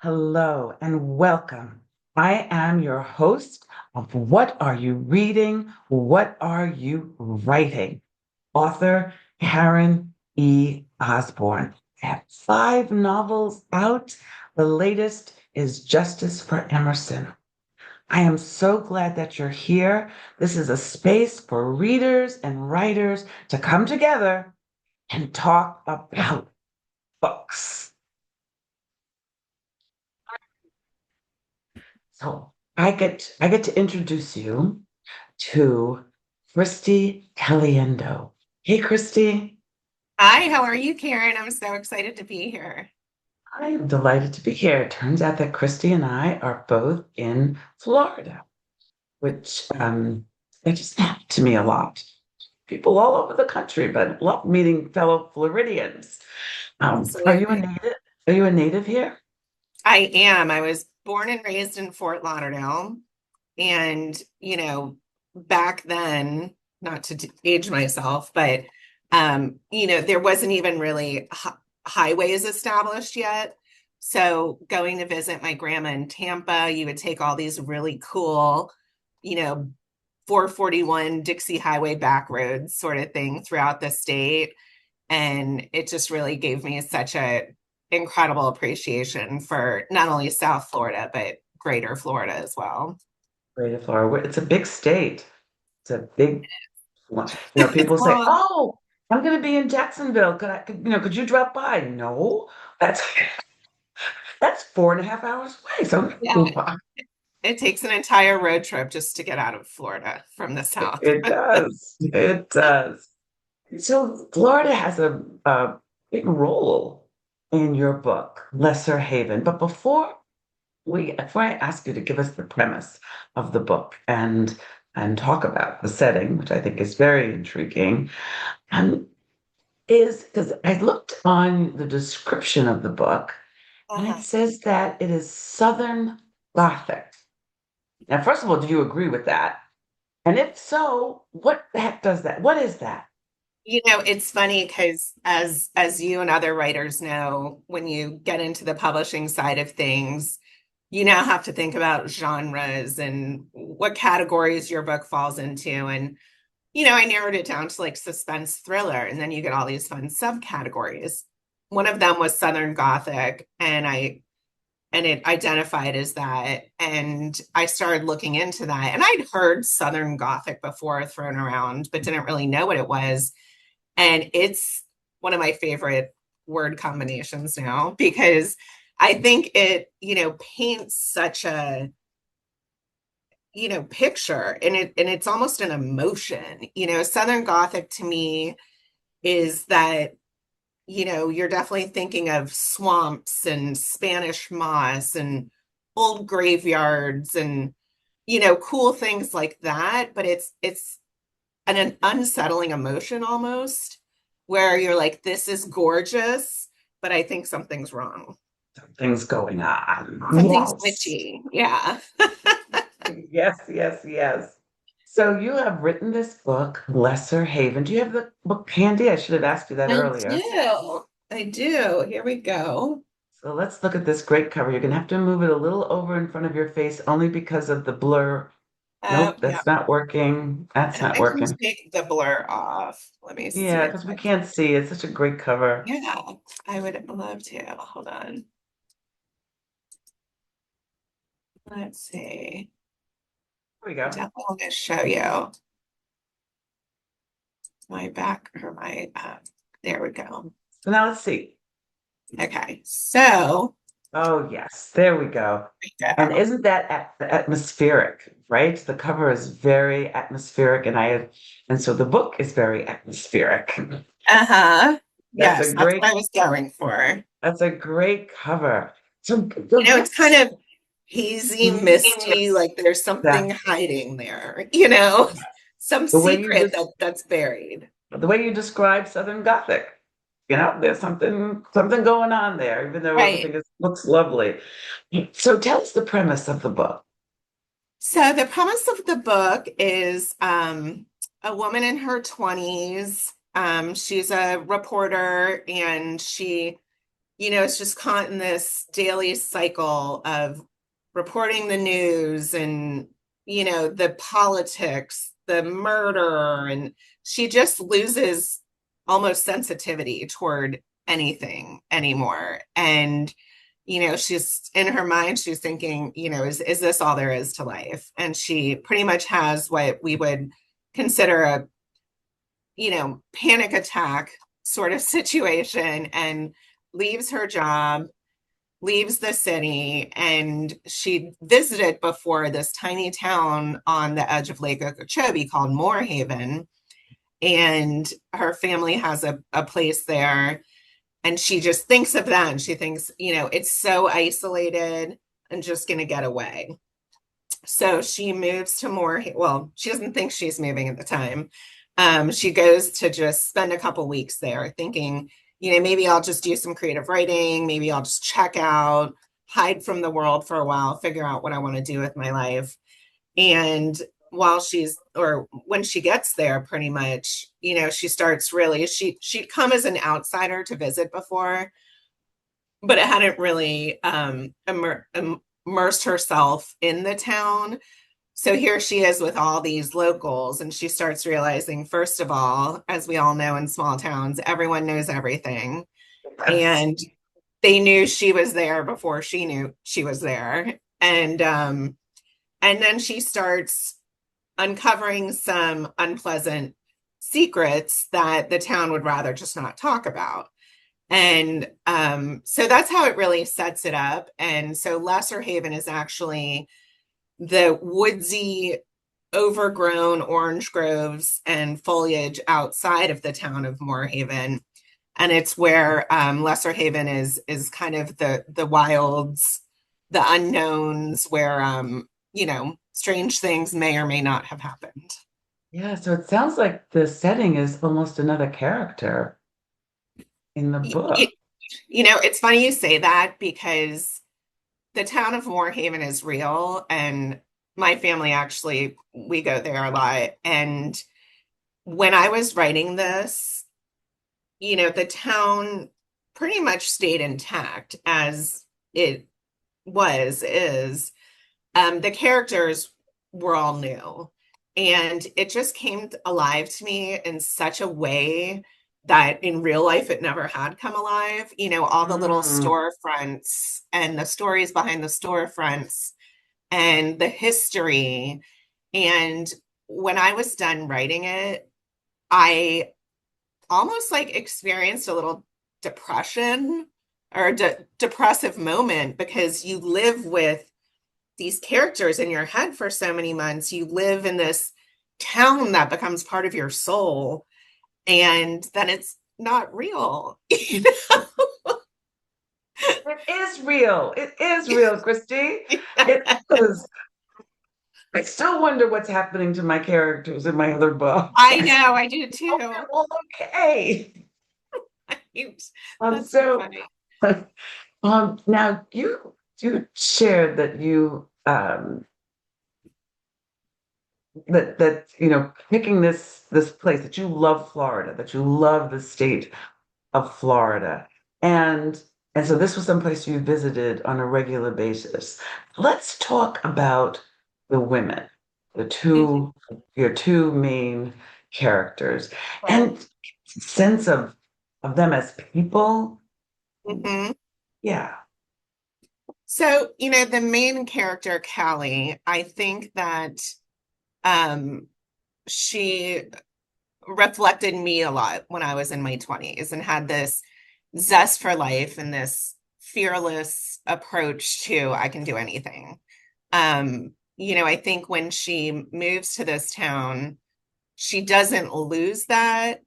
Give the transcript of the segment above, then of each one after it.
Hello and welcome. I am your host of What Are You Reading? What Are You Writing? Author Karen E. Osborne. I have five novels out. The latest is Justice for Emerson. I am so glad that you're here. This is a space for readers and writers to come together and talk about books. So I get to introduce you to Christie Caliendo. Hey, Christie, Hi, how are you, Karen? I'm so excited to be here. I am delighted to be here. It turns out that Christie and I are both in Florida, which that just happened to me a lot. People all over the country, but love meeting fellow Floridians. Are you a Absolutely. native? Are you a native here? I am. I was born and raised in Fort Lauderdale. And, back then, not to age myself, but, there wasn't even really highways established yet. So going to visit my grandma in Tampa, you would take all these really cool, you know, 441 Dixie Highway back roads sort of thing throughout the state. And it just really gave me such a incredible appreciation for not only South Florida, but greater Florida as well. Great Florida. It's a big state. It's a big one. It's People say, long. "Oh, I'm going to be in Jacksonville. Could you drop by?" No, that's that's 4.5 hours away. So Yeah, it takes an entire road trip just to get out of Florida from the south. it does. It does. So Florida has a big role in your book, Lesser Haven. But before I ask you to give us the premise of the book and talk about the setting, which I think is very intriguing, um, is because I looked on the description of the book and it Uh-huh. says that it is Southern Gothic. Now, first of all, do you agree with that? And if so, what the heck does that? What is that? It's funny because as you and other writers know, when you get into the publishing side of things, you now have to think about genres and what categories your book falls into. And I narrowed it down to like suspense thriller, and then you get all these fun subcategories. One of them was Southern Gothic, and it identified as that. And I started looking into that. And I'd heard Southern Gothic before thrown around, but didn't really know what it was. And it's one of my favorite word combinations now because I think it, paints such a, picture, and it's almost an emotion. Southern Gothic to me is that, you're definitely thinking of swamps and Spanish moss and old graveyards and, cool things like that. But it's an unsettling emotion almost where you're like, this is gorgeous, but I think something's wrong. Things going on. Something's Yes. witchy. Yeah. Yes, yes, yes. So you have written this book, Lesser Haven. Do you have the book handy? I should have asked you that I earlier. do. I do. Here we go. So let's look at this great cover. You're going to have to move it a little over in front of your face only because of the blur. Oh, Nope, yeah. that's not working. That's not I can working. take the blur off. Let me see Yeah, if because we I can't can. see. It's such a great cover. Yeah, I would love to. Hold on. Let's see. Here we I go. definitely want to show you my back or my, there we go. So now let's see. Okay, so Oh, yes, there we go. we And go. isn't that atmospheric, right? The cover is very atmospheric, and so the book is very atmospheric. Uh-huh. That's a Yes, that's great, what I was going for. that's a great cover. So the It's kind books, of hazy, misty, like there's something that hiding there, some the way you secret just that's buried. the way you describe Southern Gothic, there's something going on there, even though Right. everything looks lovely. So tell us the premise of the book. So the premise of the book is a woman in her 20s. She's a reporter and she, it's just caught in this daily cycle of reporting the news and, the politics, the murder, and she just loses almost sensitivity toward anything anymore. And, she's in her mind, she's thinking, is this all there is to life? And she pretty much has what we would consider a, panic attack sort of situation and leaves her job, leaves the city, and she visited before this tiny town on the edge of Lake Okeechobee called Moorhaven. And her family has a place there. And she just thinks of that. And she thinks, it's so isolated and just going to get away. So she moves to Moorhaven. Well, she doesn't think she's moving at the time. She goes to just spend a couple weeks there thinking, maybe I'll just do some creative writing. Maybe I'll just check out, hide from the world for a while, figure out what I want to do with my life. And when she gets there, pretty much, she starts really, she'd come as an outsider to visit before, but it hadn't really immersed herself in the town. So here she is with all these locals, and she starts realizing, first of all, as we all know in small towns, everyone knows everything. Yes. And they knew she was there before she knew she was there. And then she starts uncovering some unpleasant secrets that the town would rather just not talk about. And so that's how it really sets it up. And so Lesser Haven is actually the woodsy, overgrown orange groves and foliage outside of the town of Moorhaven. And it's where Lesser Haven is kind of the wilds, the unknowns, where strange things may or may not have happened. Yeah, so it sounds like the setting is almost another character in the book. It's funny you say that because the town of Moorhaven is real, and my family actually, we go there a lot. And when I was writing this, the town pretty much stayed intact as it is. The characters were all new, and it just came alive to me in such a way that in real life it never had come alive. All the little Mm. storefronts and the stories behind the storefronts and the history. And when I was done writing it, I almost like experienced a little depression or depressive moment, because you live with these characters in your head for so many months. You live in this town that becomes part of your soul, and then it's not real. It is real. It is real, Christie. It is. I still wonder what's happening to my characters in my other books. I know, I do Hope too. they're all okay. That's so So funny. now you shared that you that picking this place, that you love Florida, that you love the state of Florida, and so this was someplace you visited on a regular basis. Let's talk about the women, the Mhm. two your two main characters, Sure. and sense of them as people. Mhm. Yeah. So, the main character, Callie, I think that um, she reflected me a lot when I was in my 20s and had this zest for life and this fearless approach to I can do anything. I think when she moves to this town, she doesn't lose that,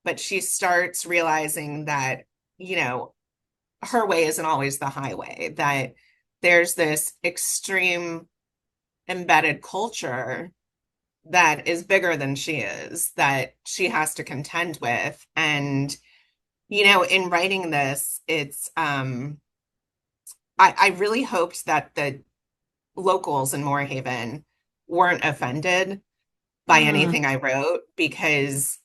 but she starts realizing that, you know, her way isn't always the highway, that there's this extreme embedded culture that is bigger than she is, that she has to contend with. And, in writing this, it's I really hoped that the locals in Moorhaven weren't offended by Mm. anything I wrote, because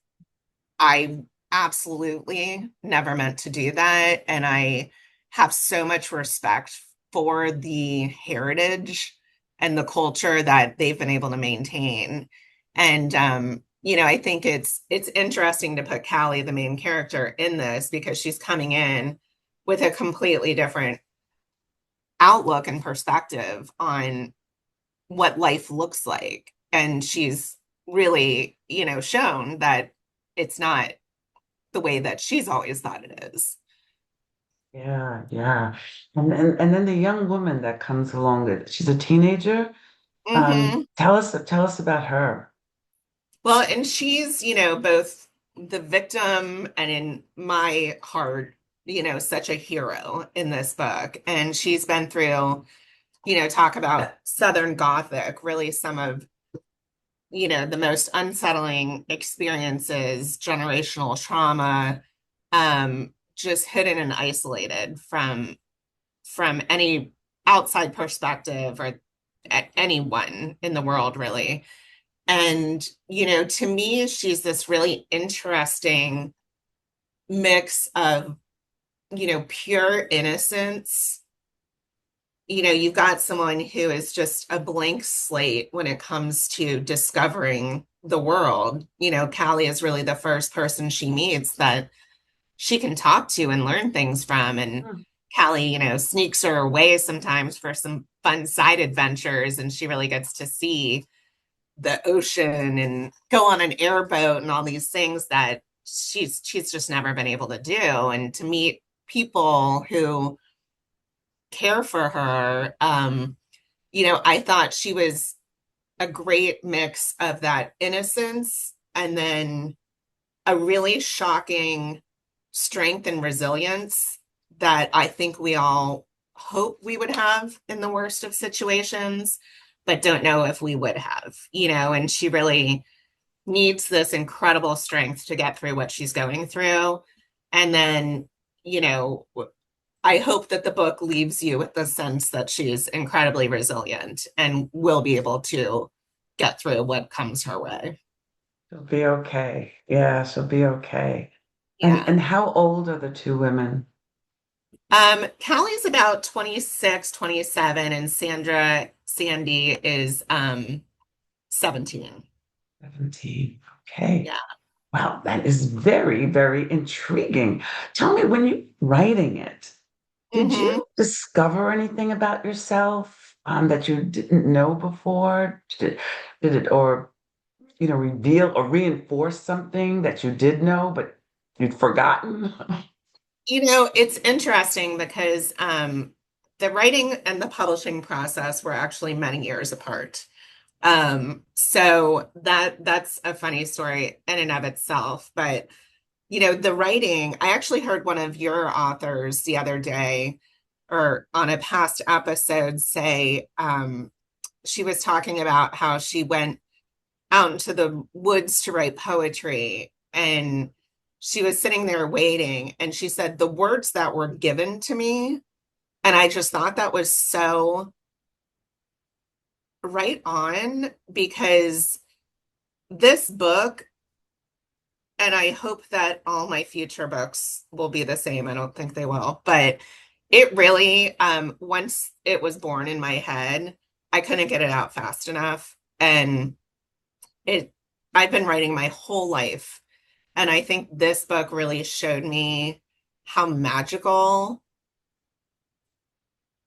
I absolutely never meant to do that. And I have so much respect for the heritage and the culture that they've been able to maintain. And I think it's interesting to put Callie, the main character, in this because she's coming in with a completely different outlook and perspective on what life looks like. And she's really, shown that it's not the way that she's always thought it is. Yeah, yeah. And then the young woman that comes along with, she's a teenager. Mm-hmm. Tell us about her. Well, and she's, both the victim and in my heart, such a hero in this book. And she's been through, talk about Southern Gothic, really some of, the most unsettling experiences, generational trauma, just hidden and isolated from any outside perspective or anyone in the world, really. And, to me, she's this really interesting mix of, pure innocence. You've got someone who is just a blank slate when it comes to discovering the world. Callie is really the first person she meets that she can talk to and learn things from. And Hmm. Callie, sneaks her away sometimes for some fun side adventures, and she really gets to see the ocean and go on an airboat and all these things that she's just never been able to do. And to meet people who care for her, I thought she was a great mix of that innocence and then a really shocking strength and resilience that I think we all hope we would have in the worst of situations, but don't know if we would have, and she really needs this incredible strength to get through what she's going through. And then, you know, I hope that the book leaves you with the sense that she's incredibly resilient and will be able to get through what comes her way. She'll be okay. Yeah, she'll be okay. Yeah. And how old are the two women? Callie's about 26, 27, and Sandy is 17. 17. Okay. Yeah. Wow, that is very, very intriguing. Tell me, when you writing it, did Hmm. you discover anything about yourself that you didn't know before? Did it, or reveal or reinforce something that you did know but you'd forgotten? It's interesting because the writing and the publishing process were actually many years apart. So that's a funny story in and of itself. But the writing, I actually heard one of your authors the other day or on a past episode say she was talking about how she went out into the woods to write poetry and she was sitting there waiting and she said the words that were given to me, and I just thought that was so right on because this book, and I hope that all my future books will be the same. I don't think they will, but it really, once it was born in my head, I couldn't get it out fast enough. And it, I've been writing my whole life. And I think this book really showed me how magical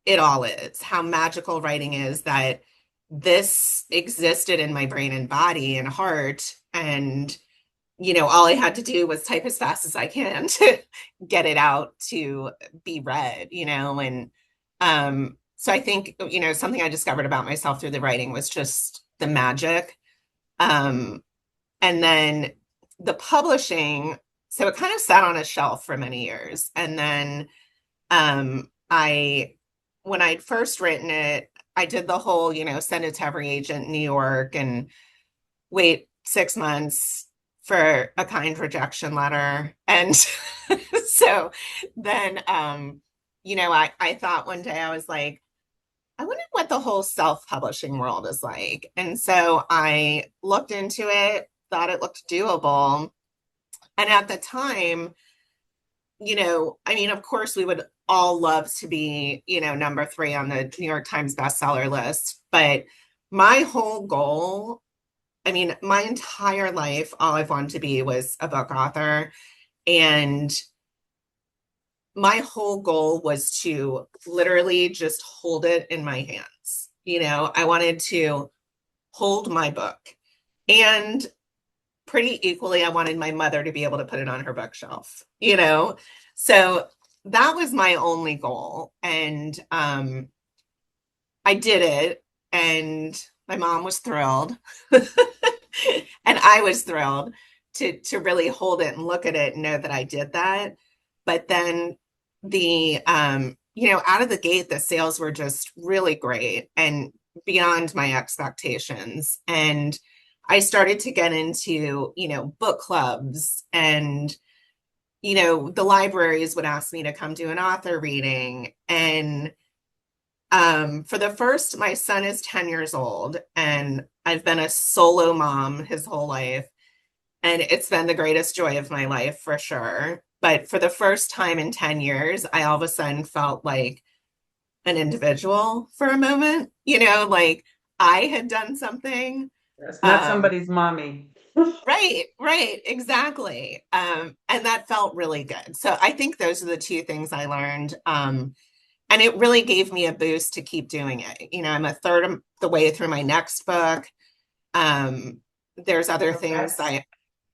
it all is, how magical writing is, that this existed in my brain and body and heart. And all I had to do was type as fast as I can to get it out to be read, and so I think, something I discovered about myself through the writing was just the magic. Um, and then the publishing, so it kind of sat on a shelf for many years. And then I when I'd first written it, I did the whole, send it to every agent in New York and wait 6 months for a kind rejection letter. And so then, I thought one day, I was like, I wonder what the whole self-publishing world is like. And so I looked into it, thought it looked doable. And at the time, I mean, of course, we would all love to be, number 3 on the New York Times bestseller list. But my whole goal, I mean, my entire life, all I've wanted to be was a book author. And my whole goal was to literally just hold it in my hands. I wanted to hold my book. And pretty equally, I wanted my mother to be able to put it on her bookshelf. So that was my only goal. And I did it, and my mom was thrilled. And I was thrilled to really hold it and look at it and know that I did that. But then out of the gate, the sales were just really great and beyond my expectations. And I started to get into, book clubs, and, the libraries would ask me to come do an author reading. And for the first, my son is 10 years old, and I've been a solo mom his whole life. And it's been the greatest joy of my life for sure. But for the first time in 10 years, I all of a sudden felt like an individual for a moment, like I had done something. That's not Um, somebody's mommy. right, exactly. And that felt really good. So I think those are the two things I learned. And it really gave me a boost to keep doing it. I'm a third of the way through my next book. There's other So things that's I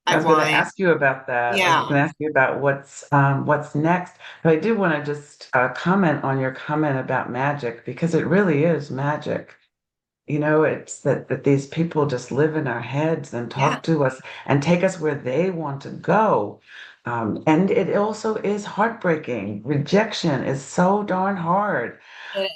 I was going to want. ask you about that. I was Yeah, going to ask you about what's next. But I do want to just comment on your comment about magic, because it really is magic. It's that these people just live in our heads and yeah, talk to us and take us where they want to go. And it also is heartbreaking. Rejection is so darn hard. it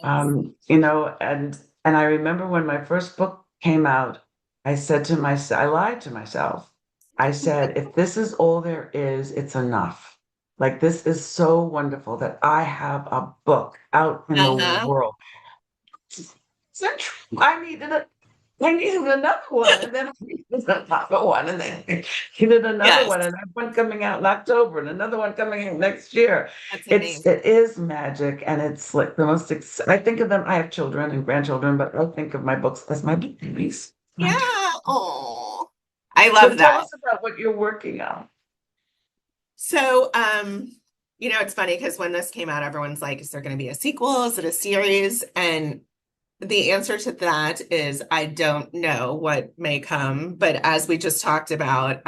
is. And I remember when my first book came out, I said to myself, I lied to myself. I said, if this is all there is, it's enough. Like, this is so wonderful that I have a book out in the Uh-huh. world. So I needed another one, and then I needed another one, and then I needed another Yes, one, and I have one coming out in October, and another one coming out next year. that's amazing. It is magic, and it's like the most. I think of them. I have children and grandchildren, but I think of my books as my babies. Yeah. I do. Oh, I So love tell that. us about what you're working on. So, it's funny because when this came out, everyone's like, is there going to be a sequel? Is it a series? And the answer to that is I don't know what may come. But as we just talked about,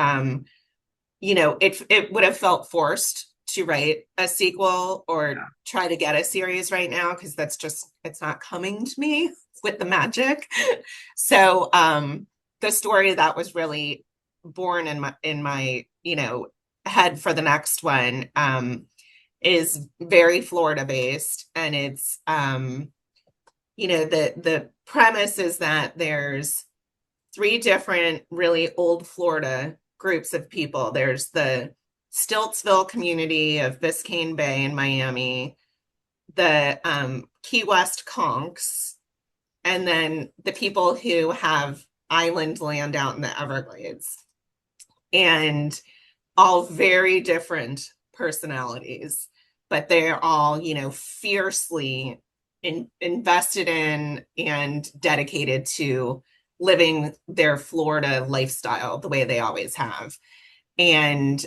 it would have felt forced to write a sequel or try to get a series right now because it's not coming to me with the magic. So the story that was really born in my head for the next one is very Florida based, and it's the premise is that there's 3 different really old Florida groups of people. There's the Stiltsville community of Biscayne Bay in Miami, the Key West Conks, and then the people who have island land out in the Everglades. And all very different personalities, but they're all, fiercely invested in and dedicated to living their Florida lifestyle the way they always have. And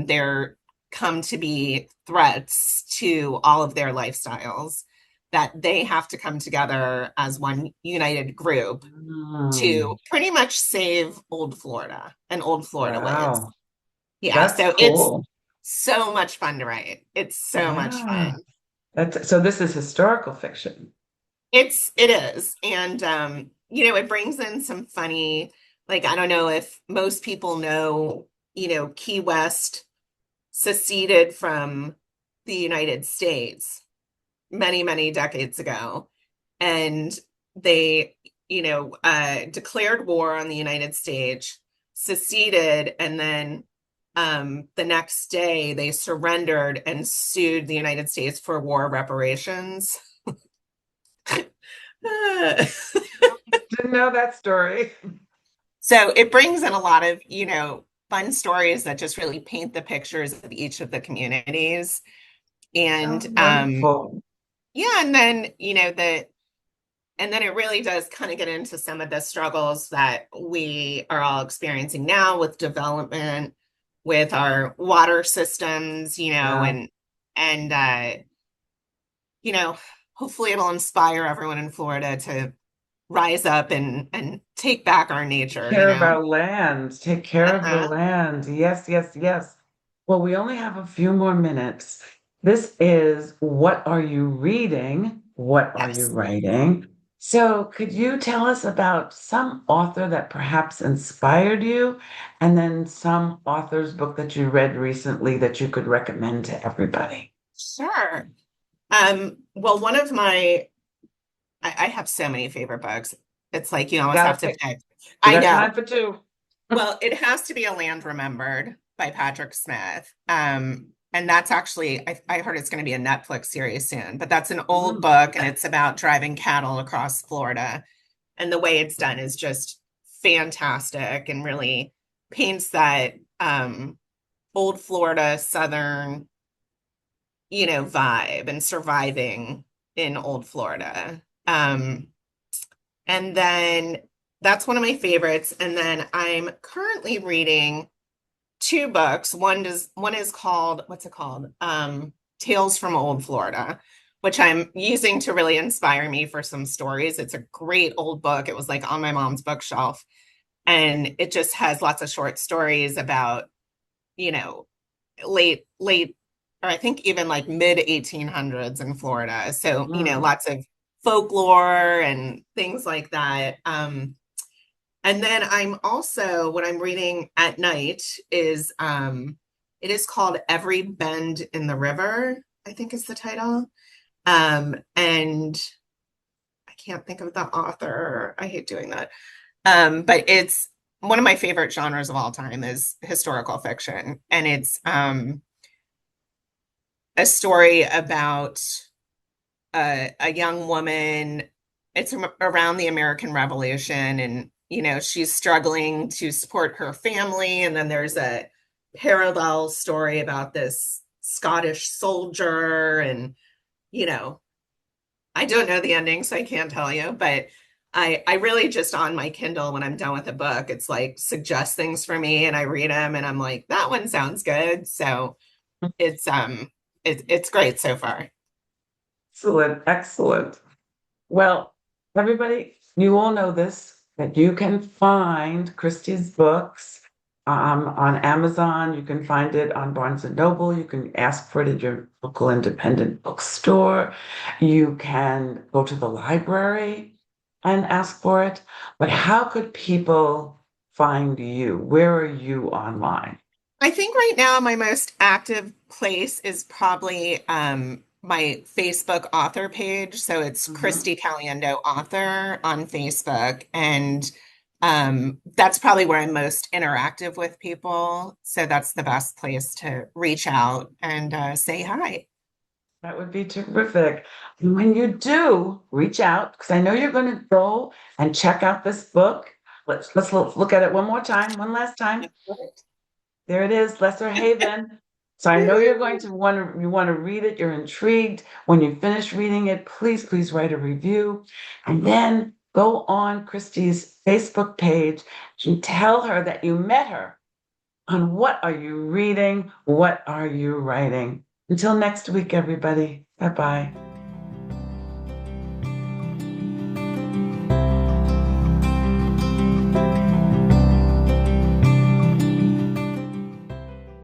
there come to be threats to all of their lifestyles that they have to come together as one united group to Mm, pretty much save old Florida and old Florida ways. wow, Yeah, that's so it's cool. so much fun to write. It's so much Wow, fun. that's so. This is historical fiction. It is. And it brings in some funny, like I don't know if most people know, Key West seceded from the United States many, many decades ago. And they, declared war on the United States, seceded, and then the next day they surrendered and sued the United States for war reparations. Didn't know that story. So it brings in a lot of, fun stories that just really paint the pictures of each of the communities. And Sounds wonderful. yeah, and then, it really does kind of get into some of the struggles that we are all experiencing now with development, with our water systems, Yeah. and you know, hopefully it'll inspire everyone in Florida to rise up and take back our Take nature, care of our land. Take care of the Uh-huh. land. Yes, yes, yes. Well, we only have a few more minutes. This is What Are You Reading? What Are You Yes. Writing? So, could you tell us about some author that perhaps inspired you, and then some author's book that you read recently that you could recommend to everybody? Sure. Well, I have so many favorite books. It's like you You almost gotta have to pick. pick. We I got know. time for two. Well, it has to be A Land Remembered by Patrick Smith. And that's actually, I heard it's going to be a Netflix series soon, but that's an old Mm, book and it's about driving cattle across Florida. And the way it's done is just fantastic and really paints that old Florida Southern, vibe and surviving in old Florida. And then that's one of my favorites. And then I'm currently reading two books. One is called, what's it called? Tales from Old Florida, which I'm using to really inspire me for some stories. It's a great old book. It was like on my mom's bookshelf. And it just has lots of short stories about, you know, late, or I think even like mid 1800s in Florida. So, mm. lots of folklore and things like that. And then what I'm reading at night is it is called Every Bend in the River, I think is the title. And I can't think of the author. I hate doing that. But it's one of my favorite genres of all time is historical fiction. And it's a story about a young woman. It's around the American Revolution, and she's struggling to support her family. And then there's a parallel story about this Scottish soldier, and you know, I don't know the ending, so I can't tell you. But I really just on my Kindle when I'm done with a book, it's like suggest things for me, and I read them, and I'm like, that one sounds good. So it's great so far. Excellent, excellent. Well, everybody, you all know this, that you can find Christie's books on Amazon. You can find it on Barnes and Noble. You can ask for it at your local independent bookstore. You can go to the library and ask for it. But how could people find you? Where are you online? I think right now my most active place is probably my Facebook author page. So it's Mhm. Christie Caliendo author on Facebook. And that's probably where I'm most interactive with people. So that's the best place to reach out and say hi. That would be terrific. And when you do reach out, because I know you're going to go and check out this book. Let's look at it one more time, one last time. There it is, Lesser Haven. So I know you're going to want to read it. You're intrigued. When you finish reading it, please, please write a review. And then go on Christie's Facebook page and tell her that you met her on What Are You Reading? What Are You Writing? Until next week, everybody. Bye bye.